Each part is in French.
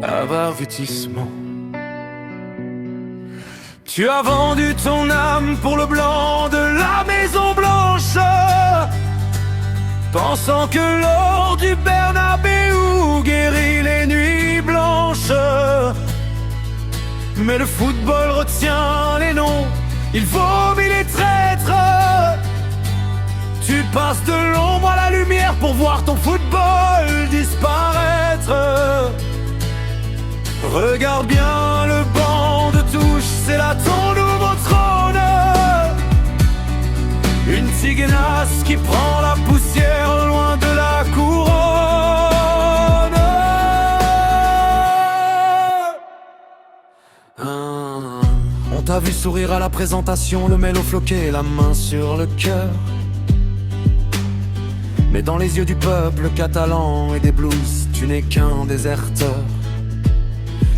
avertissement. Tu as vendu ton âme pour le blanc de la Maison Blanche, pensant que l'or du Bernabéu guérit les nuits blanches. Mais le football retient les noms, il vomit les traîtres. Tu passes de l'ombre à la lumière pour voir ton football disparaître. Regarde bien le banc de touche, c'est là ton nouveau trône. Une tignasse qui prend la poussière loin de la couronne. On t'a vu sourire à la présentation, le mélo floqué, la main sur le cœur. Mais dans les yeux du peuple catalan et des blues, tu n'es qu'un déserteur.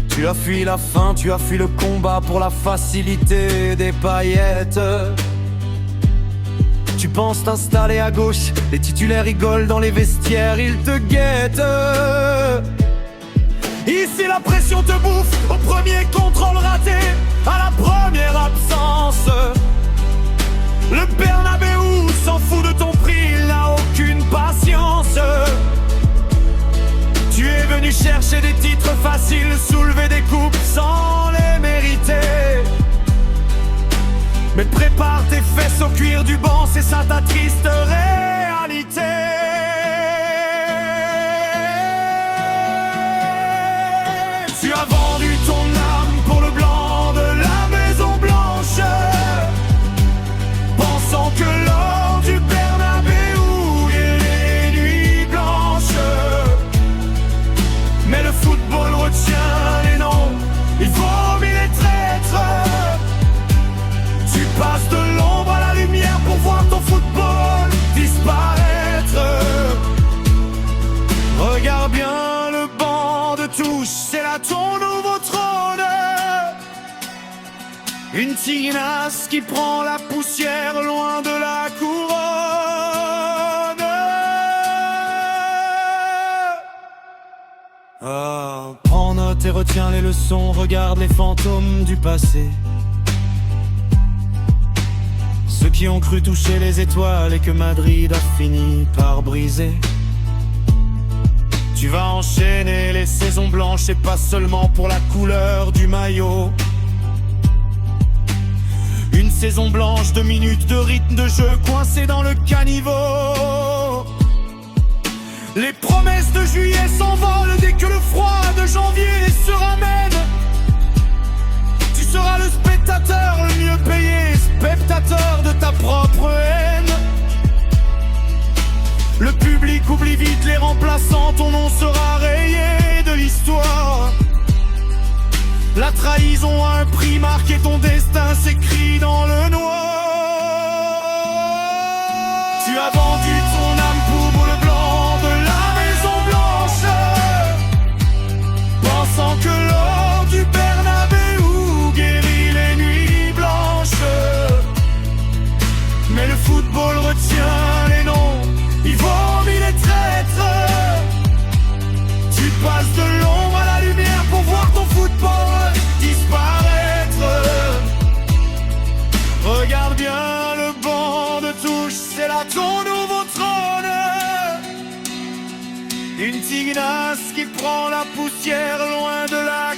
Tu as fui la faim, tu as fui le combat pour la facilité des paillettes. Tu penses t'installer à gauche, les titulaires rigolent dans les vestiaires, ils te guettent. Ici la pression te bouffe, au premier contrôle raté, à la première absence. Le Bernabéu s'en fout de ton prix, il n'a aucune patience. Tu es venu chercher des titres faciles, soulever des coupes sans les mériter. Mais prépare tes fesses au cuir du banc, c'est ça ta triste réalité. Tu as vendu ton âme pour le blanc de la Maison Blanche, pensant que l'or du Bernabéu et les nuits blanches. Mais le football retient les noms, il vomit les traîtres. Tu passes de l'ombre à la lumière pour voir ton football disparaître. Regarde bien le banc de touche, c'est là ton nouveau trône. Une tignasse qui prend la poussière loin de la couronne. Prends note et retiens les leçons, regarde les fantômes du passé. Ceux qui ont cru toucher les étoiles et que Madrid a fini par briser. Tu vas enchaîner les saisons blanches et pas seulement pour la couleur du maillot. Une saison blanche de minutes de rythme de jeu coincé dans le caniveau. Les promesses de juillet s'envolent dès que le froid de janvier se ramène. Tu seras le spectateur le mieux payé, spectateur de ta propre haine. Le public oublie vite les remplaçants, ton nom sera rayé de l'histoire. La trahison a un prix marqué, ton destin s'écrit dans le noir. Tu as vendu ton âme pour le blanc de la Maison Blanche, pensant que l'or du Bernabéu guérit les nuits blanches. Mais le football retient les noms, il vomit les traîtres. Tu passes de l'ombre à la lumière pour voir ton football disparaître. Regarde bien le banc de touche, c'est là ton nouveau trône. Une tignasse qui prend la poussière loin de la